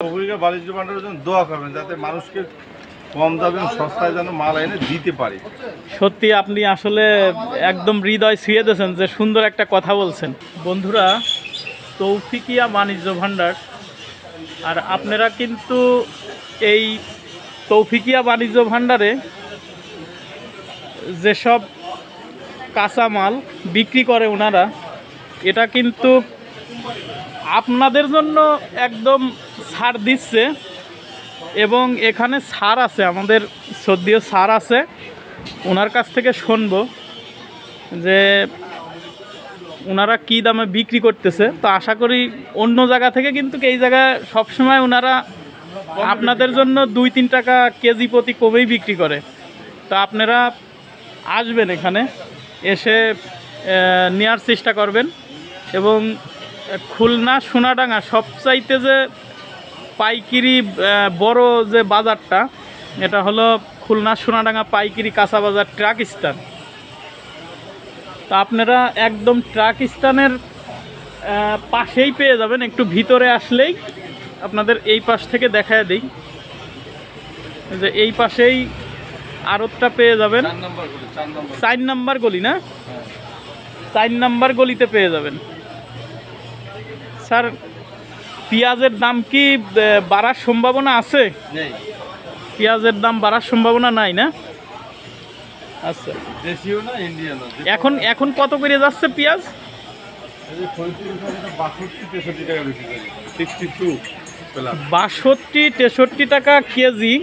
বাণিজ্য ভান্ডারের জন্য দোয়া করবেন যাতে মানুষকে কম দামে সস্তায় যেন মাল এনে দিতে পারে। সত্যি আপনি আসলে একদম হৃদয় ছুঁয়ে দিয়েছেন, যে সুন্দর একটা কথা বলছেন। বন্ধুরা, তৌফিকিয়া বাণিজ্য ভান্ডার, আর আপনারা কিন্তু এই তৌফিকিয়া বাণিজ্য ভান্ডারে যেসব কাঁচামাল বিক্রি করে ওনারা, এটা কিন্তু আপনাদের জন্য একদম ছাড় দিচ্ছে। এবং এখানে ছাড় আছে, আমাদের সদ্যীয় ছাড় আছে, ওনার কাছ থেকে শুনবো যে ওনারা কী দামে বিক্রি করতেছে। তো আশা করি অন্য জায়গা থেকে কিন্তু এই জায়গায় সবসময় ওনারা আপনাদের জন্য 2-3 টাকা কেজি প্রতি কমেই বিক্রি করে। তো আপনারা আসবেন, এখানে এসে নেওয়ার চেষ্টা করবেন। এবং খুলনা সোনাডাঙ্গা সবচাইতে যে পাইকারি বড় যে বাজারটা, এটা হলো খুলনা সোনাডাঙ্গা পাইকারি কাঁচা বাজার ট্রাক স্ট্যান্ড। তো আপনারা একদম ট্রাক স্ট্যান্ডের পাশেই পেয়ে যাবেন। একটু ভিতরে আসলেই আপনাদের এই পাশ থেকে দেখায় দিই যে এই পাশেই আড়তটা পেয়ে যাবেন। 4 নম্বর গলি না, 4 নম্বর গলিতে পেয়ে যাবেন। স্যার, পেঁয়াজের দাম কি বাড়ার সম্ভাবনা আছে? পেঁয়াজের দাম বাড়ার সম্ভাবনা নাই না? আচ্ছা, এখন কত করে যাচ্ছে পেঁয়াজ? 62-63 টাকা কেজি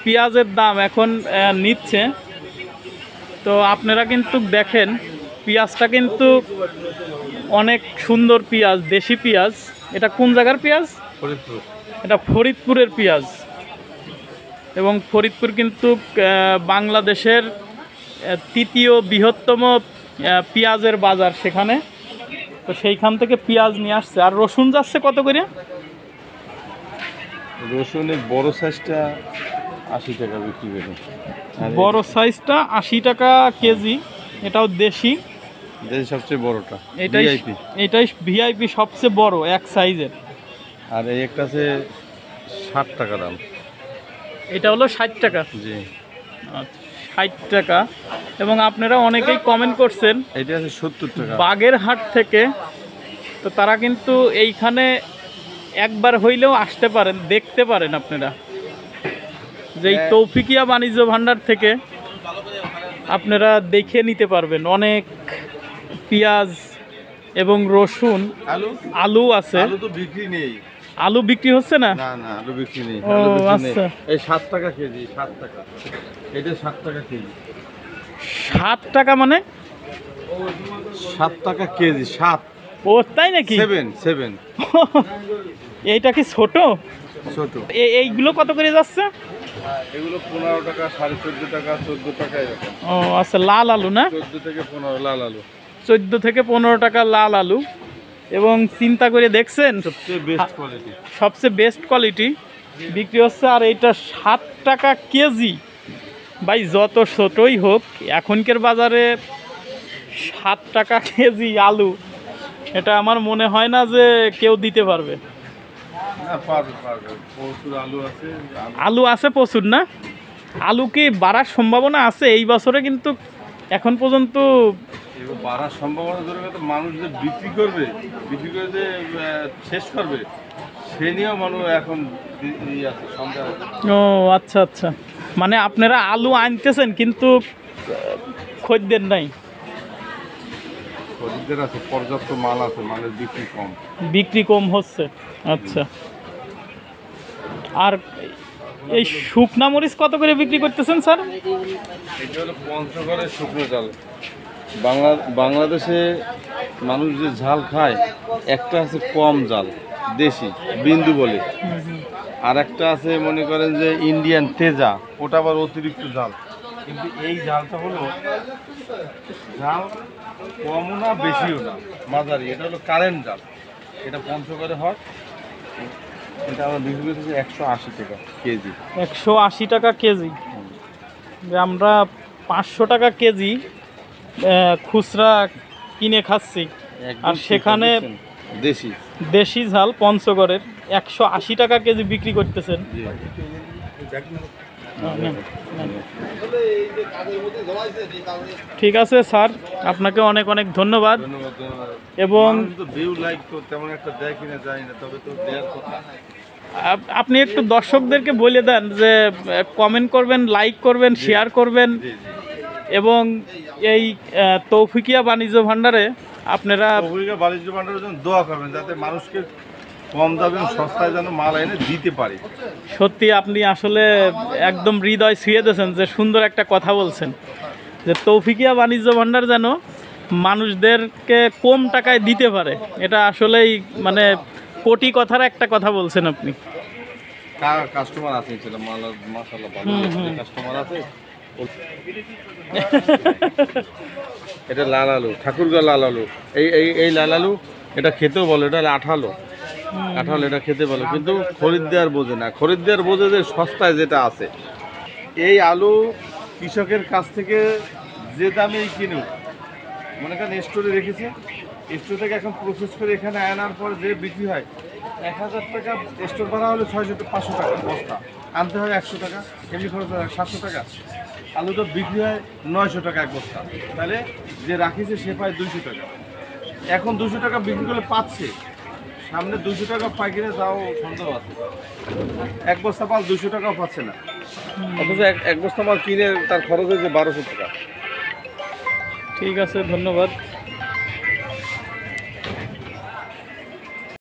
পেঁয়াজের দাম এখন নিচ্ছে। তো আপনারা কিন্তু দেখেন, পেঁয়াজটা কিন্তু অনেক সুন্দর পেঁয়াজ, দেশি পেঁয়াজ। এটা কোন জায়গার পেঁয়াজ? ফরিদপুর। এটা ফরিদপুরের পেঁয়াজ। এবং ফরিদপুর কিন্তু বাংলাদেশের 3য় বৃহত্তম পেঁয়াজের বাজার সেখানে। তো সেইখান থেকে পেঁয়াজ নিয়ে আসছে। আর রসুন যাচ্ছে কত করে? রসুনের বড় সাইজটা 80 টাকা বিক্রি করে। বড় সাইজটা 80 টাকা কেজি। এটাও দেশি, সবচেয়ে বড়টা। এটাই ভিআইপি সবচেয়ে বড় এক সাইজের। আর এই একটা আছে 60 টাকা দাম। এটা হলো 60 টাকা। জি, আচ্ছা, 60 টাকা। এবং আপনারা অনেকেই কমেন্ট করছেন এটা আছে 70 টাকা বাগেরহাট থেকে। তো তারা কিন্তু এইখানে একবার হইলেও আসতে পারেন, দেখতে পারেন আপনারা যে এই তৌফিকিয়া বাণিজ্য ভান্ডার থেকে আপনারা দেখে নিতে পারবেন। অনেক পেঁয়াজ এবং রসুন, আলু আছে। আলু তো বিক্রি নেই। আলু বিক্রি হচ্ছে না? না না, আলু বিক্রি নেই। ও আচ্ছা, এই 7 টাকা কেজি। 7 টাকা, এটা 7 টাকা কেজি। 7 টাকা মানে 7 টাকা কেজি। 7। ও তাই নাকি? 7। এইটা কি ছোট? ছোট। এইগুলো কত করে যাচ্ছে? এগুলো 15 টাকা, 14.5 টাকা, 14 টাকা এরকম। ও আচ্ছা, লাল আলু না? 14 থেকে 15 লাল আলু। 14 থেকে 15 টাকা লাল আলু। এবং চিন্তা করে দেখছেন, সবচেয়ে বেস্ট কোয়ালিটি বিক্রি হচ্ছে। আর এইটা 7 টাকা কেজি। ভাই, যত ছোটই হোক, এখনকার বাজারে 7 টাকা কেজি আলু, এটা আমার মনে হয় না যে কেউ দিতে পারবে। আলু আছে প্রচুর না? আলু কি বাড়ার সম্ভাবনা আছে এই বছরে? কিন্তু এখন পর্যন্ত বাড়ার সম্ভাবনা ধরে মানুষ যে বিক্রি করবে, বিক্রি করে যে শেষ করবে, সে নিয়েও মানুষ এখন আছে। ও আচ্ছা আচ্ছা, মানে আপনারা আলু আনতেছেন কিন্তু খদ্দের নাই? খদ্দের আছে, পর্যাপ্ত মাল আছে, মালের বিক্রি কম হচ্ছে। আচ্ছা। আর এই শুকনা মরিচ কত করে বিক্রি করতেছেন স্যার? এটা হলো পঞ্চগড়ের শুকনো ঝাল। বাংলাদেশে মানুষ যে ঝাল খায়, একটা আছে কম ঝাল দেশি বিন্দু বলে, আর একটা আছে মনে করেন যে ইন্ডিয়ান তেজা, ওটা আবার অতিরিক্ত ঝাল। কিন্তু এই ঝালটা হলো ঝাল কমও না বেশিও না, মাঝারি। এটা হলো কারেন্ট ঝাল। এটা পঞ্চগড়ে হয়। এটা আমরা বিক্রি করতেছি 180 টাকা কেজি। 180 টাকা কেজি। আমরা 500 টাকা কেজি খুচরা কিনে খাচ্ছি, আর সেখানে দেশি দেশি ঝাল পঞ্চগড়ের 180 টাকা কেজি বিক্রি করতেছেন। জি। ঠিক আছে স্যার, আপনাকে অনেক অনেক ধন্যবাদ। ধন্যবাদ, ধন্যবাদ। এবং মানুষ তো ভিউ লাইক তো তেমন একটা দেয় কিনা যায় না, তবে তো দেওয়ার কথা। আপনি একটু দর্শকদেরকে বলে দেন যে কমেন্ট করবেন, লাইক করবেন, শেয়ার করবেন, জি জি। এবং এই তৌফিকিয়া বাণিজ্য ভাণ্ডারে আপনারা তৌফিকিয়া বাণিজ্য ভান্ডারের জন্য দোয়া করবেন, যাতে মানুষকে কম দামে সস্তায় যেন মাল এনে দিতে পারে। সত্যি আপনি আসলে একদম হৃদয় ছুঁয়ে দিয়েছেন, যে সুন্দর একটা কথা বলছেন, যে তৌফিকিয়া বাণিজ্য ভাণ্ডার যেন মানুষদেরকে কম টাকায় দিতে পারে। এটা আসলেই মানে কোটি কথার একটা কথা বলছেন আপনি। কাস্টমার আছে সেটা মাল মাশাআল্লাহ ভালো কাস্টমার আছে। এটা লাল আলু, ঠাকুরগাঁও লাল আলু। এই লাল আলু এটা খেতেও বলো, এটা আঠালো আঠালো, এটা খেতে বলো, কিন্তু খরিদ্দার বোঝে না। খরিদ্দার বোঝে যে সস্তায় যেটা আছে। এই আলু কৃষকের কাছ থেকে যে দামেই কিনুক, মনে করেন স্টোরে রেখেছে, স্টোর থেকে এখন প্রসেস করে এখানে আনার পর যে বিক্রি হয় 1000 টাকা, স্টোর ভাড়া হলে 500 টাকা বস্তা, আনতে হয় 100 টাকা, এমনি খরচ হয় 700 টাকা। আলুটা বিক্রি হয় 900 টাকা এক বস্তা, তাহলে যে রাখিছে সে পায় 200 টাকা। এখন 200 টাকা বিক্রি করলে পাচ্ছে, সামনে 200 টাকা পায় কিনে যাও সন্দেহ আছে। এক বস্তা মাল 200 টাকাও পাচ্ছে না, অথচ এক বস্তা মাল কিনে তার খরচ হয়েছে 1200 টাকা। ঠিক আছে, ধন্যবাদ।